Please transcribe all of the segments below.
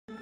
Welcome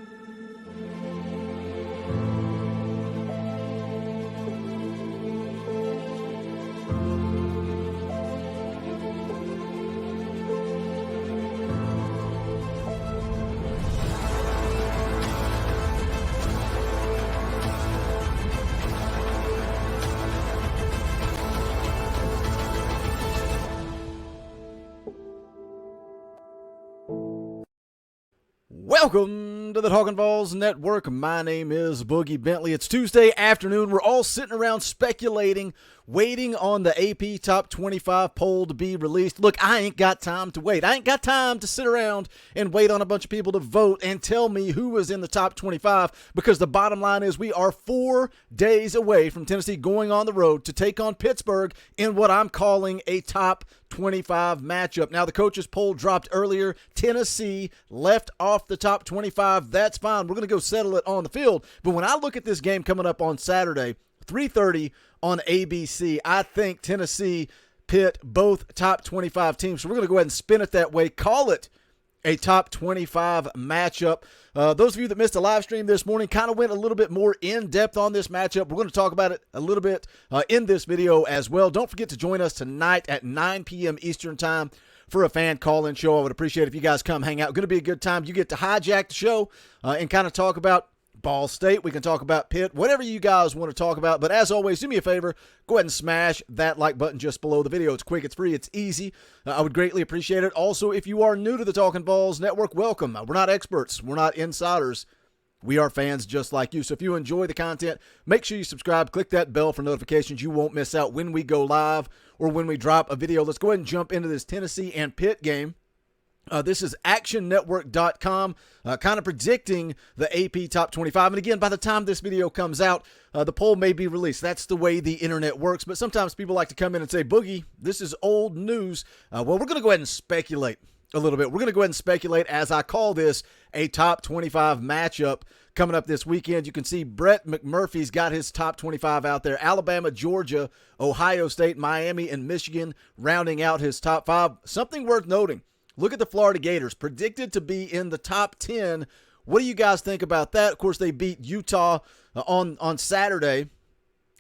to the Talkin VAWLS Network. My name is Boogie Bentley. It's Tuesday afternoon. We're all sitting around speculating, waiting on the AP Top 25 poll to be released. Look, I ain't got time to wait. I ain't got time to sit around and wait on a bunch of people to vote and tell me who is in the top 25, because the bottom line is we are 4 days away from Tennessee going on the road to take on Pittsburgh in what I'm calling a top 25 matchup. Now, the coaches poll dropped earlier. Tennessee left off the top 25. That's fine. We're going to go settle it on the field. But when I look at this game coming up on Saturday, 3:30 on ABC, I think Tennessee, Pitt, both top 25 teams. So we're going to go ahead and spin it that way. Call it a top 25 matchup. Those of you that missed the live stream this morning kind of went a little bit more in-depth on this matchup. We're going to talk about it a little bit in this video as well. Don't forget to join us tonight at 9 p.m. Eastern Time for a fan call-in show. I would appreciate it if you guys come hang out. Going to be a good time. You get to hijack the show and kind of talk about Ball State. We can talk about Pitt, whatever you guys want to talk about. But as always, do me a favor, go ahead and smash that like button just below the video. It's quick, it's free, it's easy. I would greatly appreciate it. Also, if you are new to the Talkin VAWLS Network, welcome. We're not experts. We're not insiders. We are fans just like you. So if you enjoy the content, make sure you subscribe. Click that bell for notifications. You won't miss out when we go live or when we drop a video. Let's go ahead and jump into this Tennessee and Pitt game. This is actionnetwork.com, kind of predicting the AP Top 25. And again, by the time this video comes out, the poll may be released. That's the way the internet works. But sometimes people like to come in and say, Boogie, this is old news. Well, we're going to go ahead and speculate a little bit. We're going to go ahead and speculate as I call this a top 25 matchup coming up this weekend. You can see Brett McMurphy's got his top 25 out there. Alabama, Georgia, Ohio State, Miami, and Michigan rounding out his top 5. Something worth noting. Look at the Florida Gators, predicted to be in the top 10. What do you guys think about that? Of course, they beat Utah on Saturday.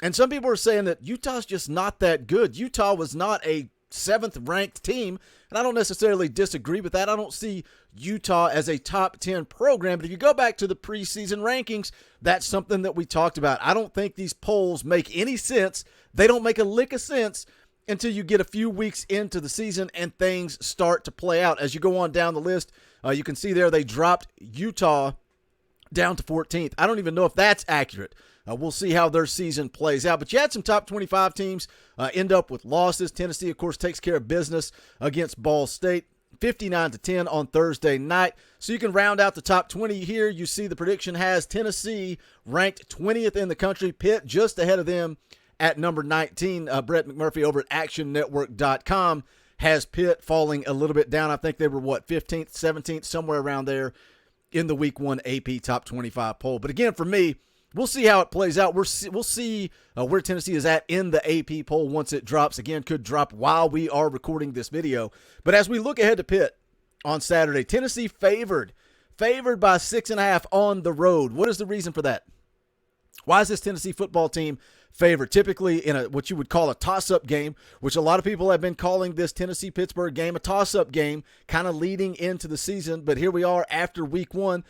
And some people are saying that Utah's just not that good. Utah was not a 7th-ranked team, and I don't necessarily disagree with that. I don't see Utah as a top 10 program. But if you go back to the preseason rankings, that's something that we talked about. I don't think these polls make any sense. They don't make a lick of sense until you get a few weeks into the season and things start to play out. As you go on down the list, you can see there they dropped Utah down to 14th. I don't even know if that's accurate. We'll see how their season plays out. But you had some top 25 teams end up with losses. Tennessee, of course, takes care of business against Ball State, 59-10 on Thursday night. So you can round out the top 20 here. You see the prediction has Tennessee ranked 20th in the country. Pitt just ahead of them at number 19. Brett McMurphy over at actionnetwork.com has Pitt falling a little bit down. I think they were, 15th, 17th, somewhere around there in the Week 1 AP Top 25 poll. But again, for me, we'll see how it plays out. We'll see where Tennessee is at in the AP poll once it drops. Again, could drop while we are recording this video. But as we look ahead to Pitt on Saturday, Tennessee favored by 6.5 on the road. What is the reason for that? Why is this Tennessee football team favored? Typically in what you would call a toss-up game, which a lot of people have been calling this Tennessee-Pittsburgh game a toss-up game, kind of leading into the season. But here we are after Week 1.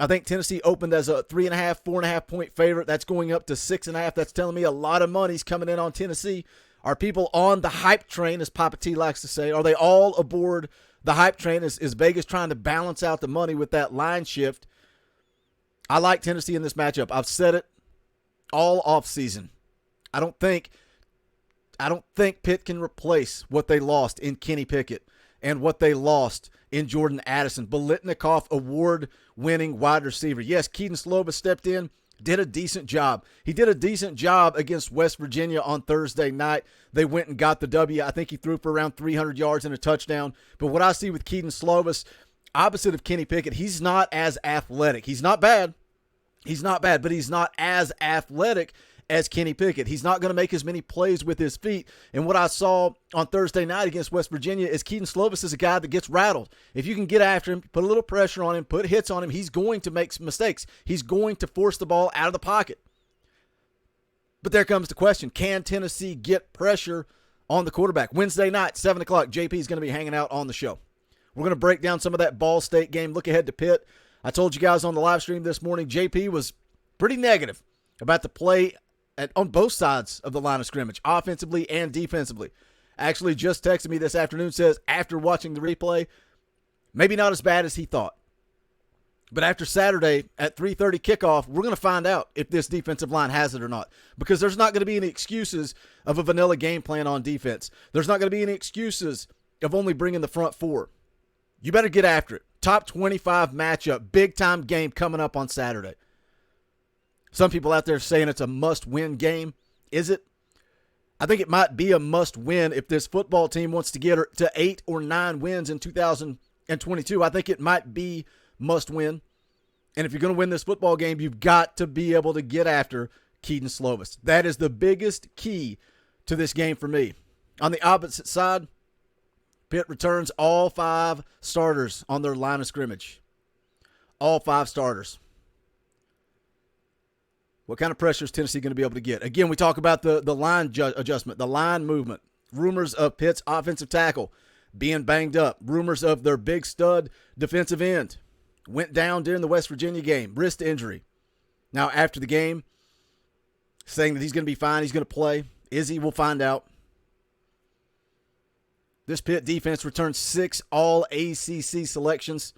I think Tennessee opened as a 3.5, 4.5 point favorite. That's going up to 6.5. That's telling me a lot of money's coming in on Tennessee. Are people on the hype train, as Papa T likes to say? Are they all aboard the hype train? Is Vegas trying to balance out the money with that line shift? I like Tennessee in this matchup. I've said it all offseason. I don't think Pitt can replace what they lost in Kenny Pickett and what they lost in Jordan Addison. Biletnikoff, award-winning wide receiver. Yes, Keaton Slovis stepped in, did a decent job. He did a decent job against West Virginia on Thursday night. They went and got the W. I think he threw for around 300 yards and a touchdown. But what I see with Keaton Slovis, opposite of Kenny Pickett, he's not as athletic. He's not bad. He's not bad, but he's not as athletic as Kenny Pickett. He's not going to make as many plays with his feet. And what I saw on Thursday night against West Virginia is Kedon Slovis is a guy that gets rattled. If you can get after him, put a little pressure on him, put hits on him, he's going to make mistakes. He's going to force the ball out of the pocket. But there comes the question, can Tennessee get pressure on the quarterback? Wednesday night, 7 o'clock, JP is going to be hanging out on the show. We're going to break down some of that Ball State game, look ahead to Pitt. I told you guys on the live stream this morning, JP was pretty negative about the play on both sides of the line of scrimmage, offensively and defensively. Actually just texted me this afternoon, says after watching the replay, maybe not as bad as he thought. But after Saturday at 3:30 kickoff, we're going to find out if this defensive line has it or not. Because there's not going to be any excuses of a vanilla game plan on defense. There's not going to be any excuses of only bringing the front four. You better get after it. Top 25 matchup, big-time game coming up on Saturday. Some people out there saying it's a must-win game. Is it? I think it might be a must-win if this football team wants to get to 8 or 9 wins in 2022. I think it might be must-win. And if you're going to win this football game, you've got to be able to get after Kedon Slovis. That is the biggest key to this game for me. On the opposite side, Pitt returns all 5 starters on their line of scrimmage. All 5 starters. What kind of pressure is Tennessee going to be able to get? Again, we talk about the line adjustment, the line movement. Rumors of Pitt's offensive tackle being banged up. Rumors of their big stud defensive end. Went down during the West Virginia game. Wrist injury. Now, after the game, saying that he's going to be fine, he's going to play. Is he? We'll find out. This Pitt defense returned 6 all-ACC selections.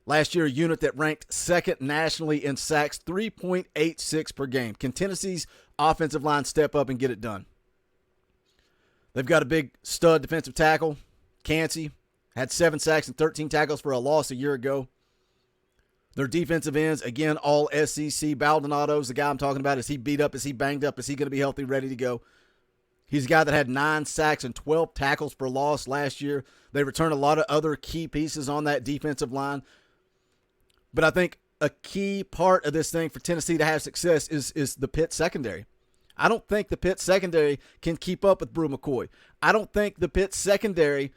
Last year, a unit that ranked second nationally in sacks, 3.86 per game. Can Tennessee's offensive line step up and get it done? They've got a big stud defensive tackle. Cansey had 7 sacks and 13 tackles for a loss a year ago. Their defensive ends, again, all SEC. Baldonado's the guy I'm talking about. Is he beat up? Is he banged up? Is he going to be healthy, ready to go? He's a guy that had 9 sacks and 12 tackles for loss last year. They returned a lot of other key pieces on that defensive line. But I think a key part of this thing for Tennessee to have success is the Pitt secondary. I don't think the Pitt secondary can keep up with Brew McCoy. I don't think the Pitt secondary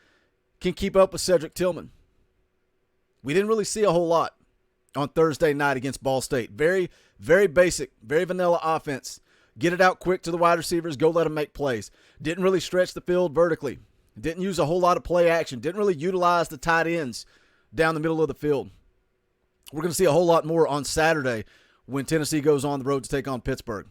can keep up with Cedric Tillman. We didn't really see a whole lot on Thursday night against Ball State. Very, very basic, very vanilla offense. Get it out quick to the wide receivers, go let them make plays. Didn't really stretch the field vertically. Didn't use a whole lot of play action. Didn't really utilize the tight ends down the middle of the field. We're going to see a whole lot more on Saturday when Tennessee goes on the road to take on Pittsburgh.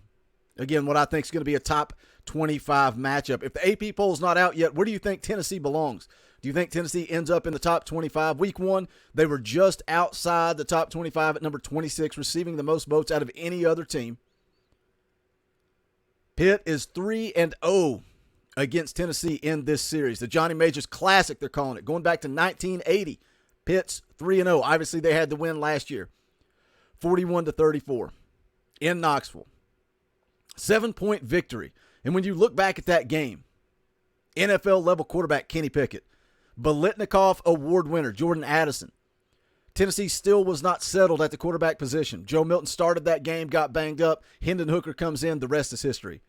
Again, what I think is going to be a top 25 matchup. If the AP poll's not out yet, where do you think Tennessee belongs? Do you think Tennessee ends up in the top 25? Week 1, they were just outside the top 25 at number 26, receiving the most votes out of any other team. Pitt is 3-0 against Tennessee in this series. The Johnny Majors Classic, they're calling it, going back to 1980. Pitt's 3-0. Obviously, they had the win last year, 41-34 in Knoxville. 7-point victory. And when you look back at that game, NFL-level quarterback Kenny Pickett, Biletnikoff Award winner Jordan Addison. Tennessee still was not settled at the quarterback position. Joe Milton started that game, got banged up. Hendon Hooker comes in. The rest is history.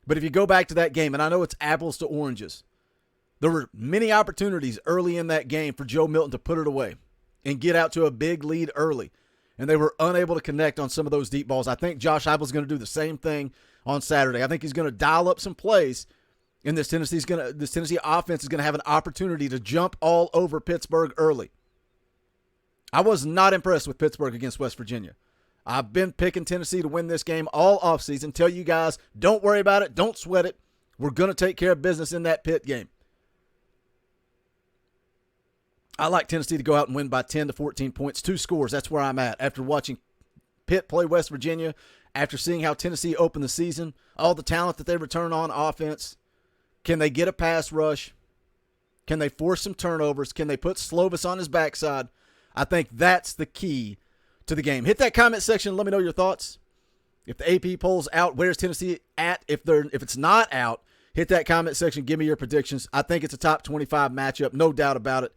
But if you go back to that game, and I know it's apples to oranges, there were many opportunities early in that game for Joe Milton to put it away and get out to a big lead early. And they were unable to connect on some of those deep balls. I think Josh Heupel's going to do the same thing on Saturday. I think he's going to dial up some plays, and this Tennessee offense is going to have an opportunity to jump all over Pittsburgh early. I was not impressed with Pittsburgh against West Virginia. I've been picking Tennessee to win this game all offseason. Tell you guys, don't worry about it. Don't sweat it. We're going to take care of business in that Pitt game. I like Tennessee to go out and win by 10 to 14 points, 2 scores. That's where I'm at. After watching Pitt play West Virginia, after seeing how Tennessee opened the season, all the talent that they return on offense, can they get a pass rush? Can they force some turnovers? Can they put Slovis on his backside? I think that's the key to the game. Hit that comment section and let me know your thoughts. If the AP poll's out, where's Tennessee at? If it's not out, hit that comment section. Give me your predictions. I think it's a top 25 matchup, no doubt about it.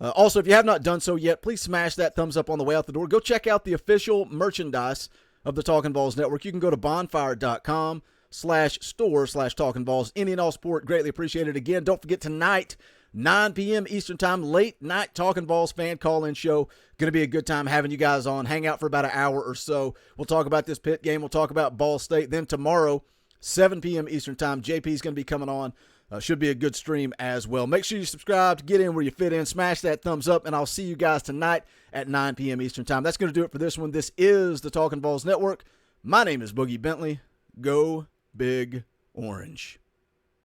Also, if you have not done so yet, please smash that thumbs up on the way out the door. Go check out the official merchandise of the Talkin Balls Network, you can go to bonfire.com/store/talkinballs. Any and all support, greatly appreciated. Again, don't forget tonight, 9 p.m. Eastern Time, late night Talkin Balls fan call-in show. Going to be a good time having you guys on. Hang out for about an hour or so. We'll talk about this Pitt game. We'll talk about Ball State. Then tomorrow, 7 p.m. Eastern Time, JP's going to be coming on. Should be a good stream as well. Make sure you subscribe to get in where you fit in. Smash that thumbs up, and I'll see you guys tonight at 9 p.m. Eastern Time. That's going to do it for this one. This is the Talkin Balls Network. My name is Boogie Bentley. Go Big Orange.